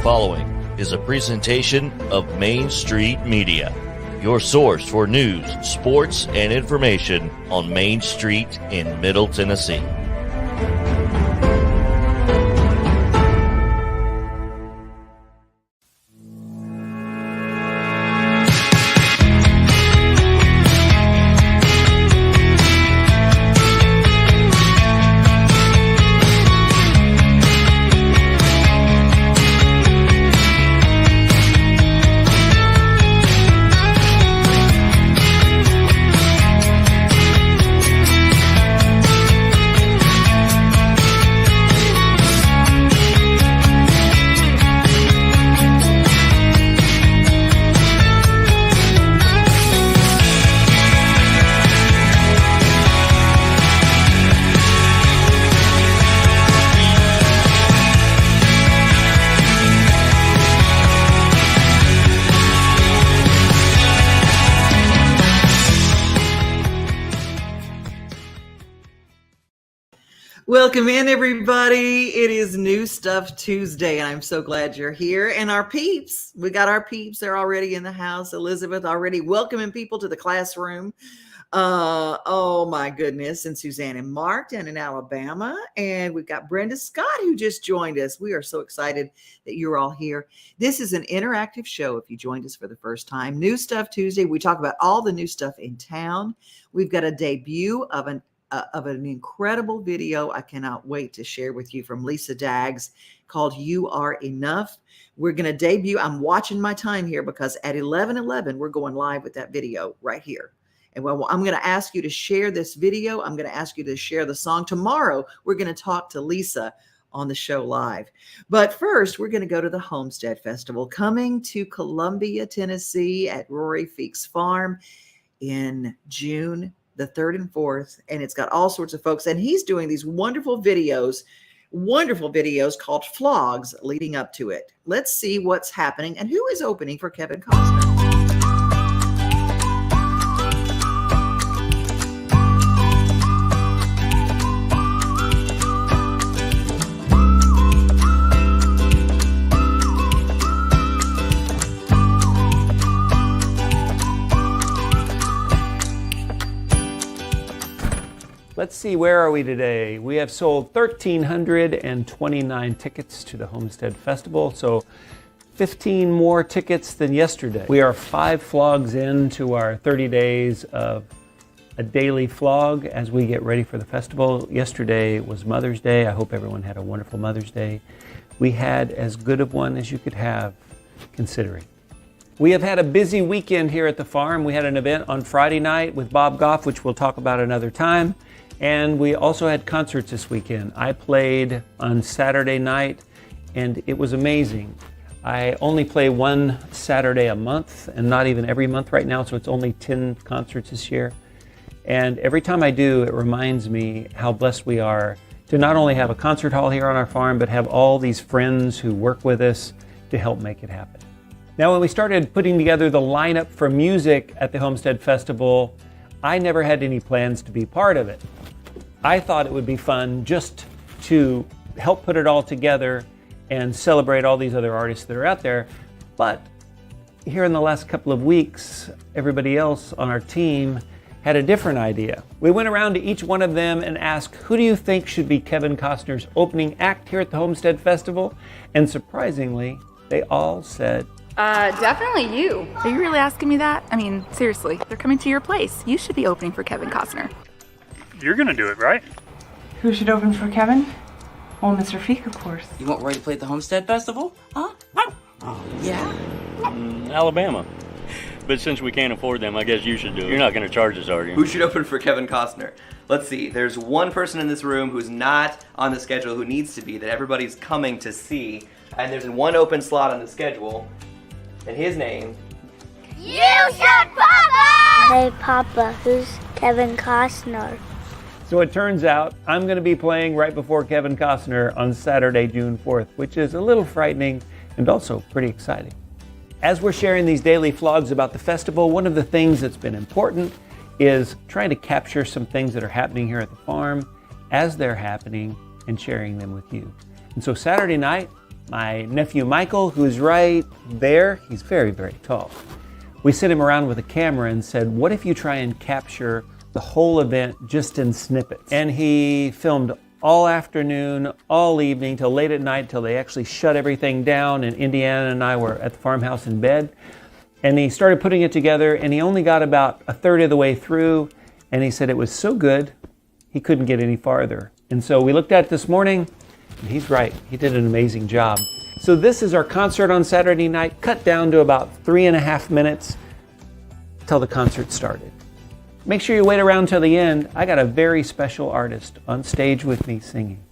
following is a presentation of Main Street Media, your source for news, sports, and information on Main Street in Middle Tennessee. Welcome in, everybody. It is New Stuff Tuesday, and I'm so glad you're here. And our peeps, we got our peeps. They're already in the house. Elizabeth already welcoming people to the classroom. Oh, my goodness. And Suzanne and Mark down in Alabama. And we've got Brenda Scott who just joined us. We are so excited that you're all here. This is an interactive show if you joined us for the first time. New Stuff Tuesday. We talk about all the new stuff in town. We've got a debut of an incredible video I cannot wait to share with you from Lisa Daggs called You Are Enough. We're going to debut. I'm watching my time here because at 11:11, we're going live with that video right here. And well, I'm going to ask you to share this video. I'm going to ask you to share the song. Tomorrow, we're going to talk to Lisa on the show live. But first, we're going to go to the Homestead Festival coming to Columbia, Tennessee at Rory Feek's Farm in June the 3rd and 4th, and it's got all sorts of folks, and he's doing these wonderful videos called vlogs leading up to it. Let's see what's happening and who is opening for Kevin Costner. Let's see, where are we today? We have sold 1,329 tickets to the Homestead Festival, so 15 more tickets than yesterday. We are 5 vlogs into our 30 days of a daily vlog as we get ready for the festival. Yesterday was Mother's Day. I hope everyone had a wonderful Mother's Day. We had as good of one as you could have, considering. We have had a busy weekend here at the farm. We had an event on Friday night with Bob Goff, which we'll talk about another time. And we also had concerts this weekend. I played on Saturday night, and it was amazing. I only play one Saturday a month, and not even every month right now, so it's only 10 concerts this year. And every time I do, it reminds me how blessed we are to not only have a concert hall here on our farm, but have all these friends who work with us to help make it happen. Now, when we started putting together the lineup for music at the Homestead Festival, I never had any plans to be part of it. I thought it would be fun just to help put it all together and celebrate all these other artists that are out there. But here in the last couple of weeks, everybody else on our team had a different idea. We went around to each one of them and asked, who do you think should be Kevin Costner's opening act here at the Homestead Festival? And surprisingly, they all said, definitely you. Are you really asking me that? I mean, seriously, they're coming to your place. You should be opening for Kevin Costner. You're gonna do it, right? Who should open for Kevin? Well, Mr. Feek, of course. You want Roy to play at the Homestead Festival? Huh? Oh, yeah? Alabama. But since we can't afford them, I guess you should do it. You're not gonna charge us, are you? Who should open for Kevin Costner? Let's see, there's one person in this room who's not on the schedule who needs to be, that everybody's coming to see, and there's one open slot on the schedule, and his name... You should, Papa! Hey, Papa, who's Kevin Costner? So it turns out I'm going to be playing right before Kevin Costner on Saturday, June 4th, which is a little frightening and also pretty exciting. As we're sharing these daily vlogs about the festival, one of the things that's been important is trying to capture some things that are happening here at the farm as they're happening and sharing them with you. And so Saturday night, My nephew Michael, who's right there, he's very, very tall. We sent him around with a camera and said, what if you try and capture the whole event just in snippets? And he filmed all afternoon, all evening, till late at night, till they actually shut everything down, and Indiana and I were at the farmhouse in bed. And he started putting it together, and he only got about a third of the way through, and he said it was so good, he couldn't get any farther. And so we looked at it this morning, and he's right, he did an amazing job. So this is our concert on Saturday night, cut down to about 3.5 minutes till the concert started. Make sure you wait around till the end. I got a very special artist on stage with me singing.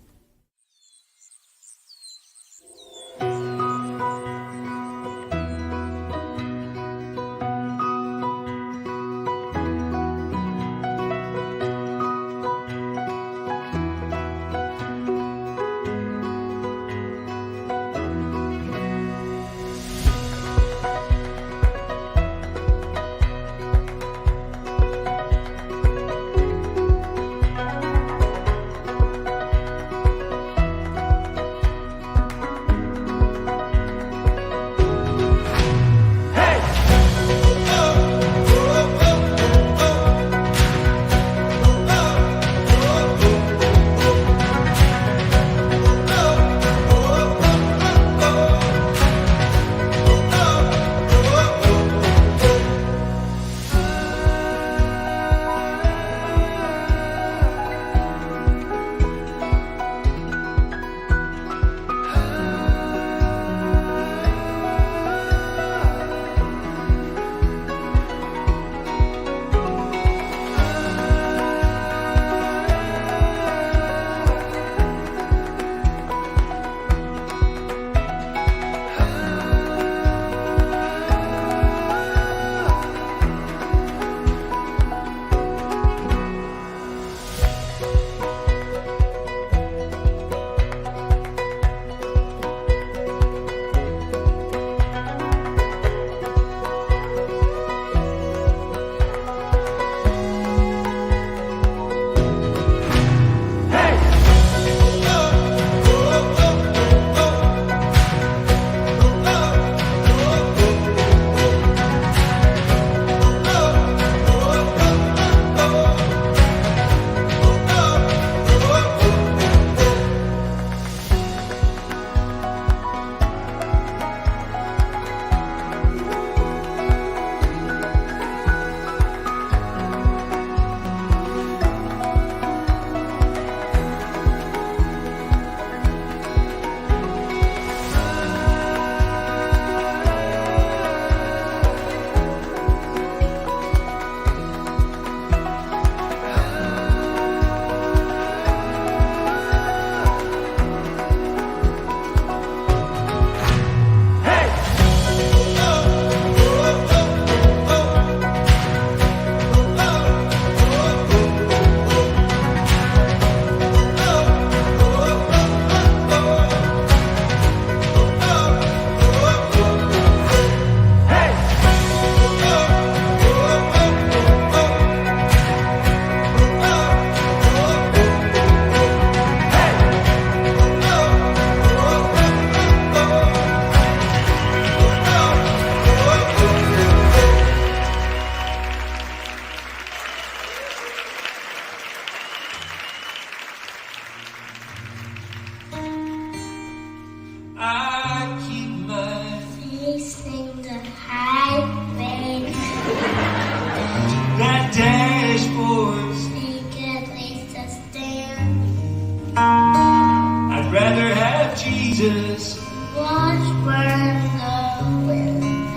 Jesus, watch where I'm going,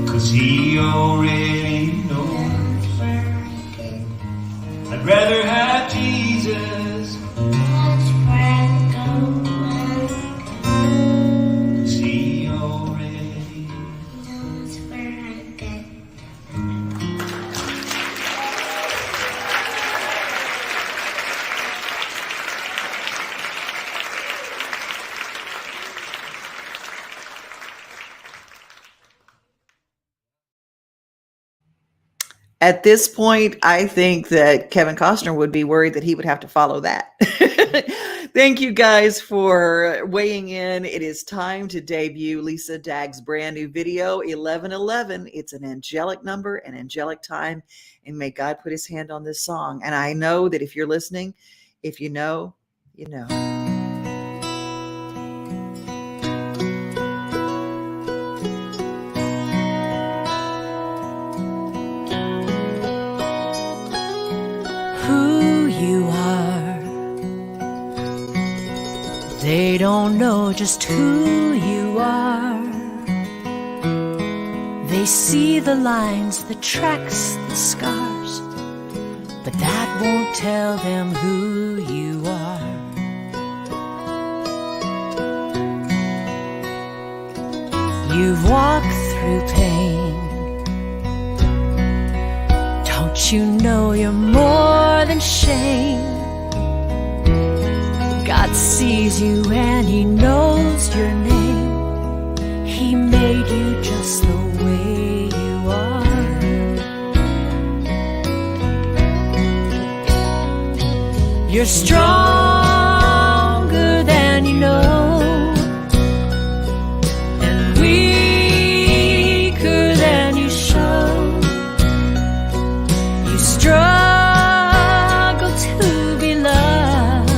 'cause he already knows where I'm going. I'd rather have Jesus, watch where I'm going, 'cause he already knows where I'm going. At this point, I think that Kevin Costner would be worried that he would have to follow that. Thank you guys for weighing in. It is time to debut Lisa Daggs' brand new video, 1111. It's an angelic number, an angelic time, and may God put his hand on this song. And I know that if you're listening, if you know, you know. Who you are, they don't know just who you are. They see the lines, the tracks, the scars, but that won't tell them who you are. You've walked through pain. Don't you know you're more than shame? God sees you and he knows your name. He made you just the way you are. You're stronger than you know, and weaker than you show. You struggle to be loved,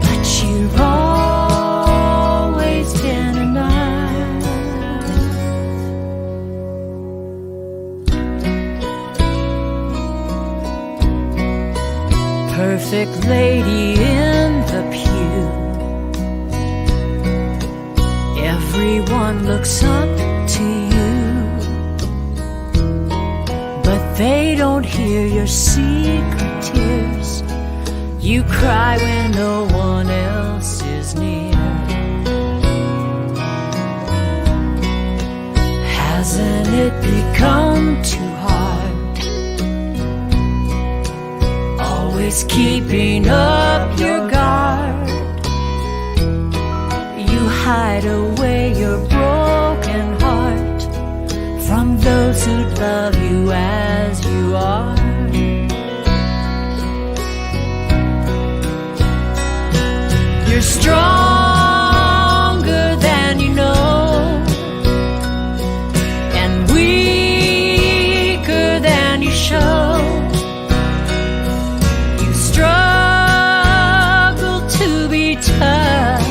but you've always been enough. Perfect lady in the pew, everyone looks up to you, but they don't hear your secret tears. You cry when no one else is near. Hasn't it become too hard, always keeping up your guard? You hide away your broken heart from those who love you as you are. You're stronger than you know, and weaker than you show. You struggle to be tough,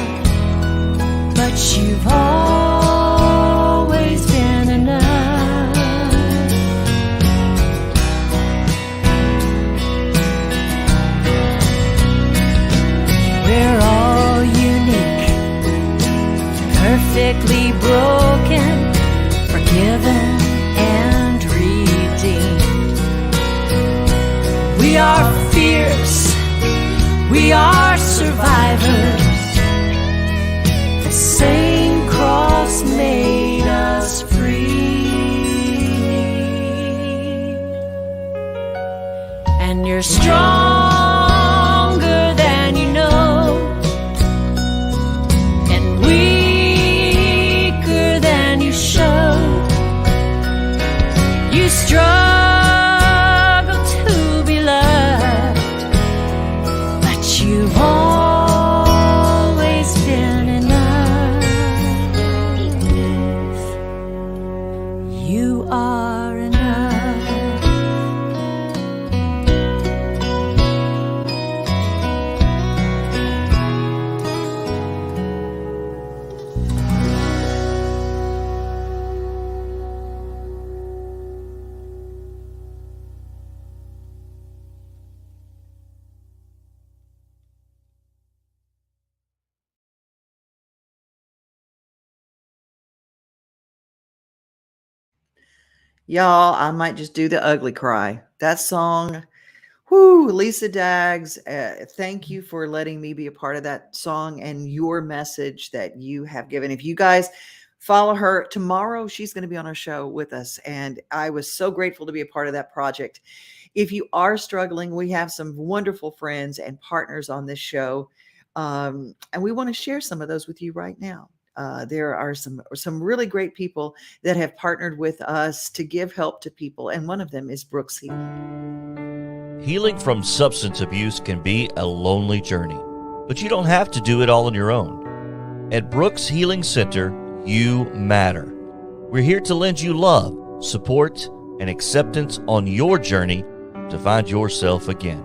but you've always been enough. We're all unique, perfectly broken, forgiven and redeemed. We are fierce, we are survivors. The same cross made us free. And you're stronger than you know, and weaker than you show. You struggle to be loved, but you've always been enough. You are enough. Y'all, I might just do the ugly cry. That song, whoo, Lisa Daggs, thank you for letting me be a part of that song and your message that you have given. If you guys follow her tomorrow, she's going to be on our show with us. And I was so grateful to be a part of that project. If you are struggling, we have some wonderful friends and partners on this show. And we want to share some of those with you right now. There are some really great people that have partnered with us to give help to people, and one of them is Brooks Healing. Healing from substance abuse can be a lonely journey. But you don't have to do it all on your own. At Brooks Healing Center, you matter. We're here to lend you love, support, and acceptance on your journey to find yourself again.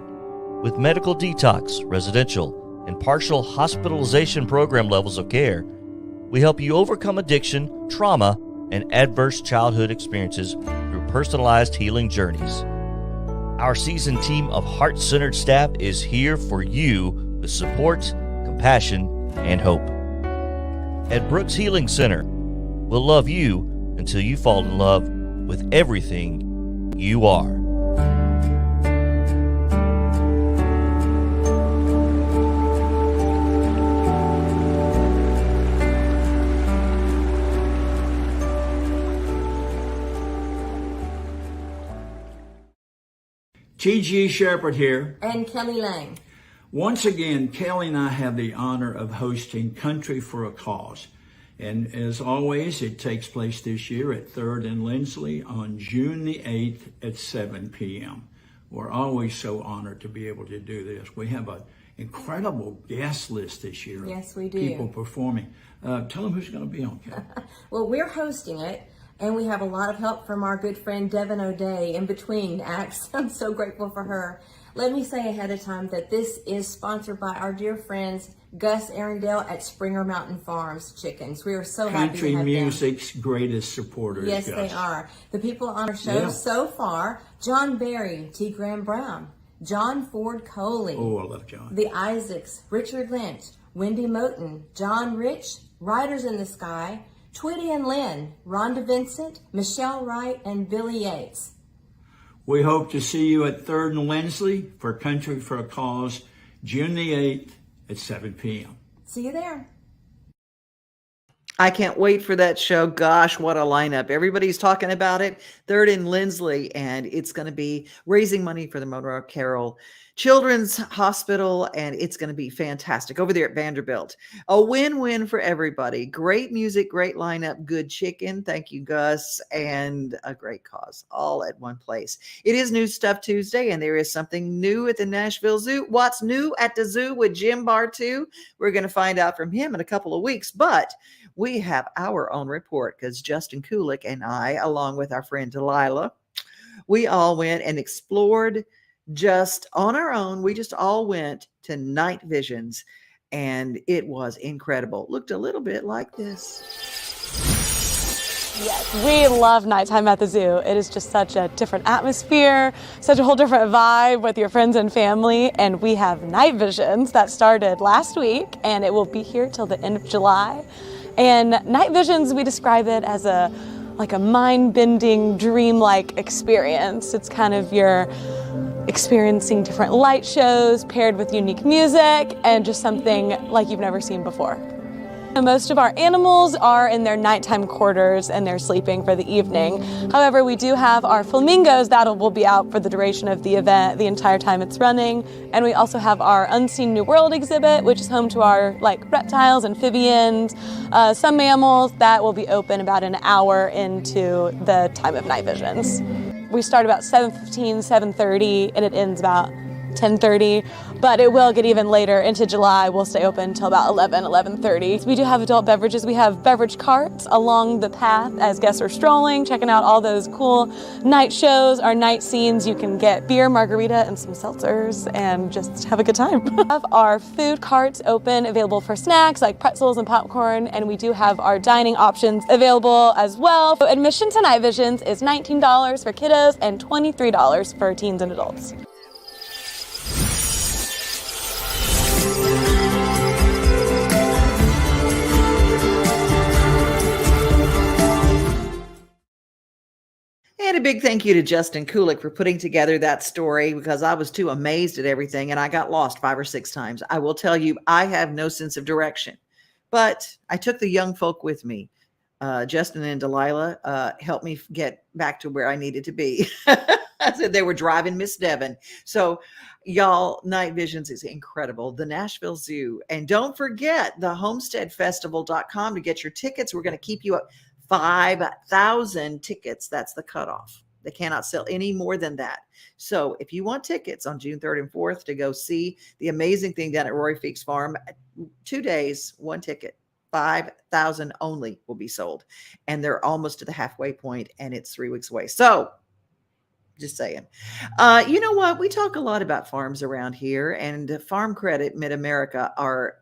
With medical detox, residential, and partial hospitalization program levels of care, we help you overcome addiction, trauma, and adverse childhood experiences through personalized healing journeys. Our seasoned team of heart-centered staff is here for you with support, compassion, and hope. At Brooks Healing Center, we'll love you until you fall in love with everything you are. T.G. Shepherd here. And Kelly Lang. Once again, Kelly and I have the honor of hosting Country for a Cause. And as always, it takes place this year at 3rd and Lindsley on June the 8th at 7 p.m. We're always so honored to be able to do this. We have an incredible guest list this year. Yes, we do. People performing. Tell them who's going to be on, Kelly. Well, we're hosting it. And we have a lot of help from our good friend Devin O'Day in between acts. I'm so grateful for her. Let me say ahead of time that this is sponsored by our dear friends Gus Arundel at Springer Mountain Farms Chickens. We are so happy to Country have music's greatest supporters. Yes, Gus. they are. The people on our show so far: John Berry, T. Graham Brown, John Ford Coley. Oh, I love John. The Isaacs, Richard Lynch, Wendy Moten, John Rich, Riders in the Sky, Tweety and Lynn, Rhonda Vincent, Michelle Wright, and Billy Yates. We hope to see you at 3rd and Lindsley for Country for a Cause, June the 8th at 7 p.m. See you there. I can't wait for that show. Gosh, what a lineup. Everybody's talking about it. 3rd and Lindsley, and it's going to be raising money for the Monroe Carroll Children's Hospital, and it's going to be fantastic over there at Vanderbilt. A win-win for everybody. Great music, great lineup, good chicken. Thank you, Gus, and a great cause all at one place. It is New Stuff Tuesday, and there is something new at the Nashville Zoo. What's new at the zoo with Jim Bartu? We're going to find out from him in a couple of weeks, but we have our own report because Justin Kulik and I, along with our friend Delilah, we all went and explored just on our own. We just all went to Night Visions, and it was incredible. Looked a little bit like this. Yes, we love nighttime at the zoo. It is just such a different atmosphere, such a whole different vibe with your friends and family. And we have Night Visions that started last week, and it will be here till the end of July. And Night Visions, we describe it as a mind-bending, dream-like experience. It's kind of your experiencing different light shows paired with unique music and just something like you've never seen before. Most of our animals are in their nighttime quarters and they're sleeping for the evening. However, we do have our flamingos that will be out for the duration of the event, the entire time it's running. And we also have our Unseen New World exhibit, which is home to our reptiles, amphibians, some mammals that will be open about an hour into the time of Night Visions. We start about 7:15, 7:30, and it ends about 10:30, but it will get even later into July. We'll stay open until about 11:30. We do have adult beverages. We have beverage carts along the path as guests are strolling, checking out all those cool night shows, our night scenes. You can get beer, margarita, and some seltzers and just have a good time. We have our food carts open, available for snacks like pretzels and popcorn, and we do have our dining options available as well. So admission to Night Visions is $19 for kiddos and $23 for teens and adults. And a big thank you to Justin Kulik for putting together that story, because I was too amazed at everything and I got lost 5 or 6 times. I will tell you, I have no sense of direction, but I took the young folk with me. Justin and Delilah helped me get back to where I needed to be. I said they were driving Miss Devon. So y'all, Night Visions is incredible. The Nashville Zoo. And don't forget the homesteadfestival.com to get your tickets. We're going to keep you up. 5,000 tickets. That's the cutoff. They cannot sell any more than that. So if you want tickets on June 3rd and 4th to go see the amazing thing down at Roy Feek's farm, 2 days, 1 ticket, 5,000 only will be sold. And they're almost to the halfway point, and it's 3 weeks away. So just saying. You know what? We talk a lot about farms around here, and Farm Credit Mid-America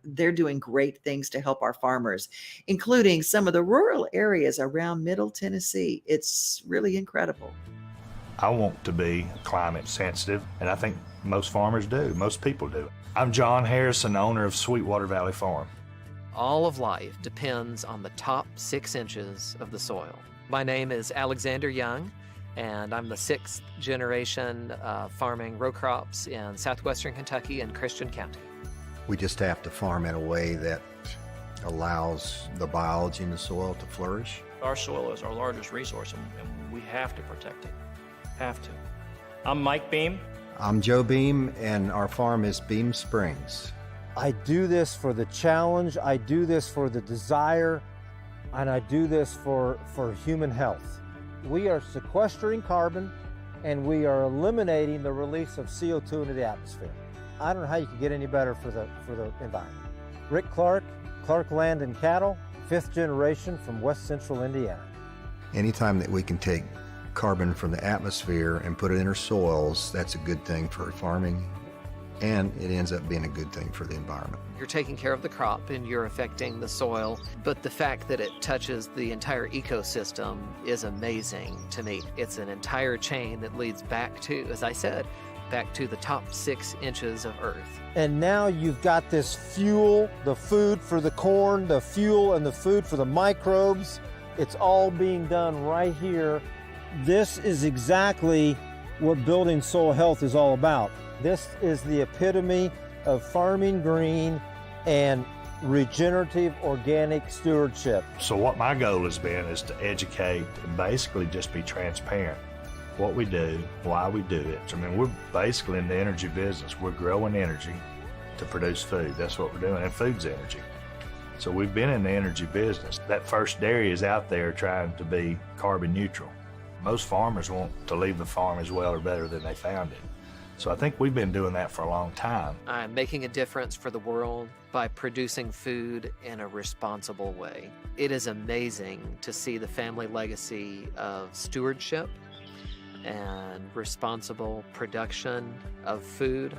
they're doing great things to help our farmers, including some of the rural areas around Middle Tennessee. It's really incredible. I want to be climate sensitive, and I think most farmers do. Most people do. I'm John Harrison, owner of Sweetwater Valley Farm. All of life depends on the top 6 inches of the soil. My name is Alexander Young, and I'm the 6th generation farming row crops in southwestern Kentucky and Christian County. We just have to farm in a way that allows the biology in the soil to flourish. Our soil is our largest resource, and we have to protect it. Have to. I'm Mike Beam. I'm Joe Beam, and our farm is Beam Springs. I do this for the challenge, I do this for the desire, and I do this for human health. We are sequestering carbon, and we are eliminating the release of CO2 into the atmosphere. I don't know how you could get any better for the environment. Rick Clark, Clark Land and Cattle, 5th generation from West Central Indiana. Anytime that we can take carbon from the atmosphere and put it in our soils, that's a good thing for farming, and it ends up being a good thing for the environment. You're taking care of the crop and you're affecting the soil, but the fact that it touches the entire ecosystem is amazing to me. It's an entire chain that leads back to, as I said, back to the top 6 inches of earth. And now you've got this fuel, the food for the corn, the fuel and the food for the microbes. It's all being done right here. This is exactly what building soil health is all about. This is the epitome of farming green and regenerative organic stewardship. So what my goal has been is to educate and basically just be transparent. What we do, why we do it. I mean, we're basically in the energy business. We're growing energy to produce food. That's what we're doing, and food's energy. So we've been in the energy business. That first dairy is out there trying to be carbon neutral. Most farmers want to leave the farm as well or better than they found it. So I think we've been doing that for a long time. I'm making a difference for the world by producing food in a responsible way. It is amazing to see the family legacy of stewardship and responsible production of food,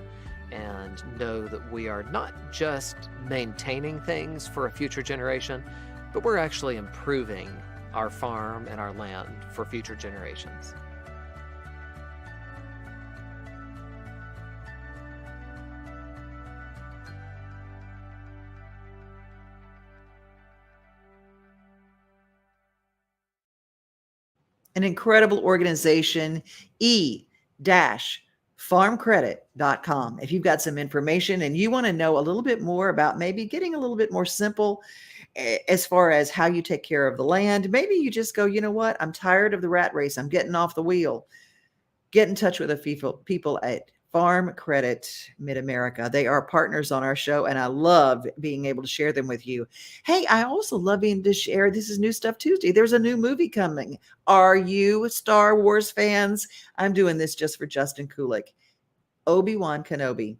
and know that we are not just maintaining things for a future generation, but we're actually improving our farm and our land for future generations. An incredible organization, e-farmcredit.com. If you've got some information and you want to know a little bit more about maybe getting a little bit more simple as far as how you take care of the land, maybe you just go, you know what, I'm tired of the rat race. I'm getting off the wheel. Get in touch with the people at Farm Credit Mid-America. They are partners on our show, and I love being able to share them with you. Hey, I also love being to share. This is New Stuff Tuesday. There's a new movie coming. Are you Star Wars fans? I'm doing this just for Justin Kulik. Obi-Wan Kenobi.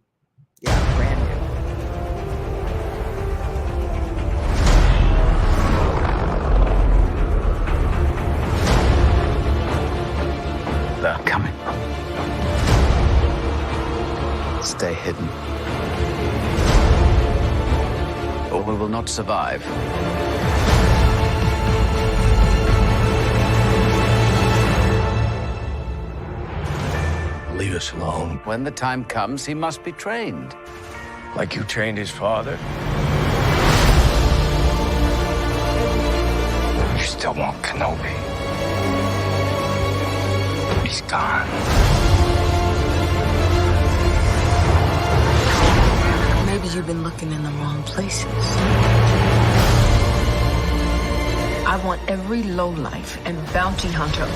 Yeah, brand new. They're coming. Stay hidden, or we will not survive. Leave us alone. When the time comes, he must be trained. Like you trained his father? You still want Kenobi. He's gone. Maybe you've been looking in the wrong places. I want every lowlife and bounty hunter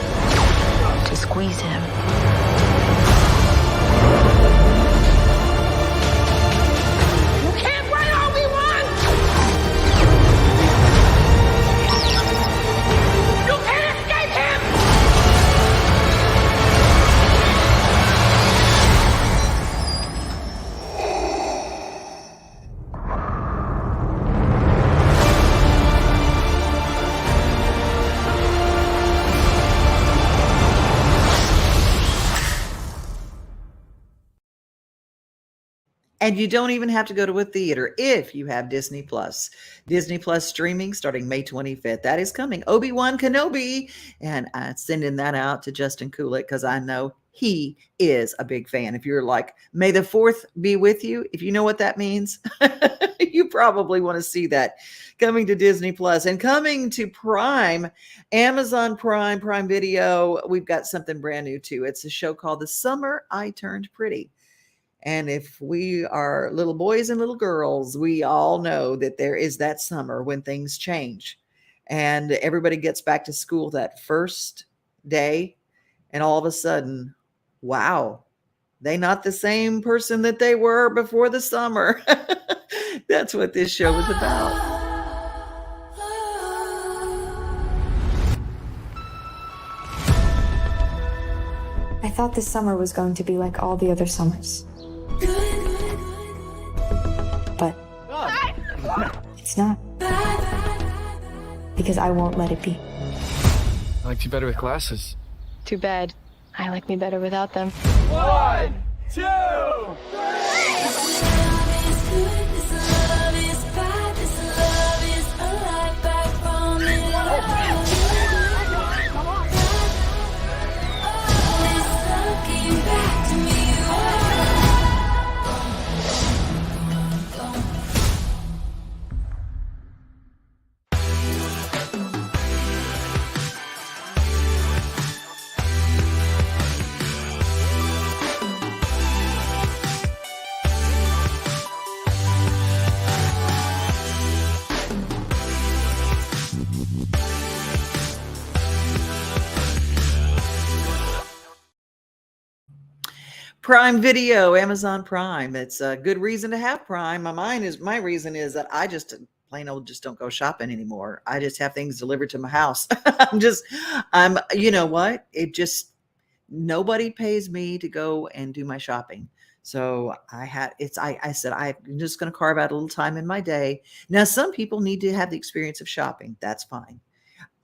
to squeeze him. You can't run Obi-Wan! You can't escape him! And you don't even have to go to a theater if you have Disney Plus. Disney Plus streaming starting May 25th. That is coming. Obi-Wan Kenobi. And I'm sending that out to Justin Kulik because I know he is a big fan. If you're like, may the 4th be with you, if you know what that means, you probably want to see that. Coming to Disney Plus and coming to Prime, Amazon Prime Video. We've got something brand new too. It's a show called The Summer I Turned Pretty. And if we are little boys and little girls, we all know that there is that summer when things change and everybody gets back to school that first day. And all of a sudden, wow, they not the same person that they were before the summer. That's what this show was about. I thought this summer was going to be like all the other summers. But it's not. Because I won't let it be. I liked you better with glasses. Too bad. I like me better without them. 1, 2, Prime Video, Amazon Prime. It's a good reason to have Prime. My reason is that I just plain old just don't go shopping anymore. I just have things delivered to my house. You know what? Nobody pays me to go and do my shopping. So I said, I'm just going to carve out a little time in my day. Now, some people need to have the experience of shopping. That's fine.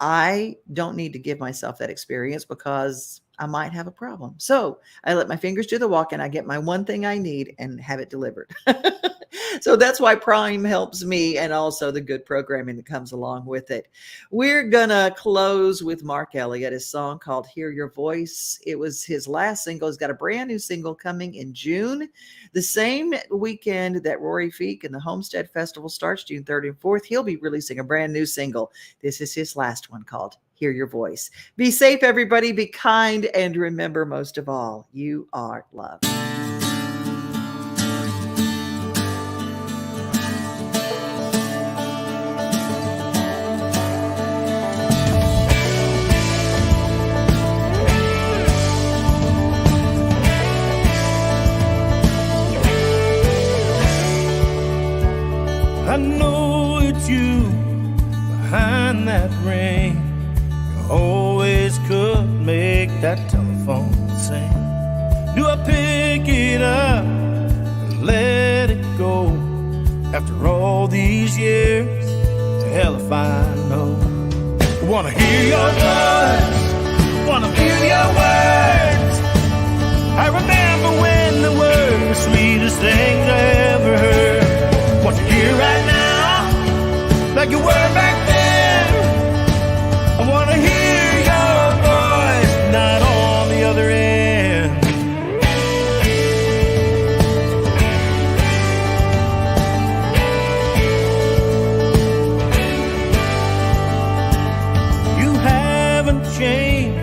I don't need to give myself that experience because I might have a problem. So I let my fingers do the walking. I get my one thing I need and have it delivered. So that's why Prime helps me and also the good programming that comes along with it. We're going to close with Mark Elliott, a song called Hear Your Voice. It was his last single. He's got a brand new single coming in June. The same weekend that Rory Feek and the Homestead Festival starts, June 3rd and 4th, he'll be releasing a brand new single. This is his last one called Hear Your Voice. Be safe, everybody. Be kind. And remember, most of all, you are loved. I know it's you behind that ring. You always could make that telephone sing. Do I pick it up and let it go? After all these years, hell if I know. Wanna hear your voice, wanna feel your words. I remember when the words were the sweetest things I ever heard. Want you here right now, like you were back then. I want to hear your voice, not on the other end. You haven't changed,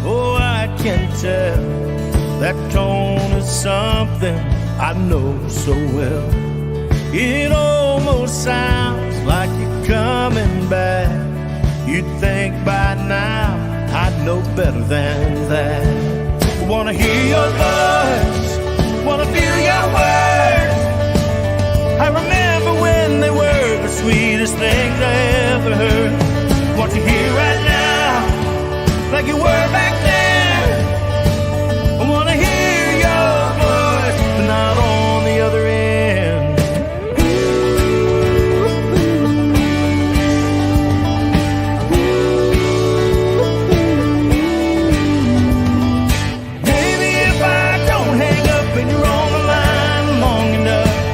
oh I can tell. That tone is something I know so well. It almost sounds like you're coming back. You'd think by now I'd know better than that. Wanna hear your voice, wanna feel your words. I remember when they were the sweetest things I ever heard. Want to hear right now, like you were back then. I wanna hear your voice, but not on the other end. Maybe if I don't hang up and you're on the line long enough,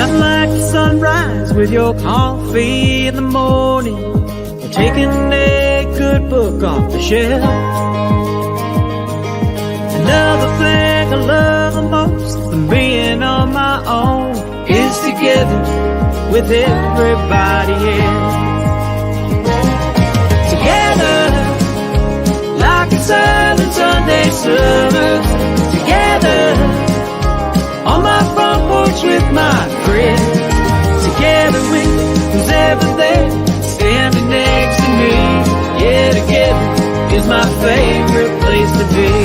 Nothing like the sunrise with your coffee in the morning, or taking a good book off the shelf. Another thing I love the most than being on my own is together with everybody else. Together, like a silent Sunday service. Together, on my front porch with my friends. Together with who's ever there, standing next to me. Yeah, together is my favorite place to be.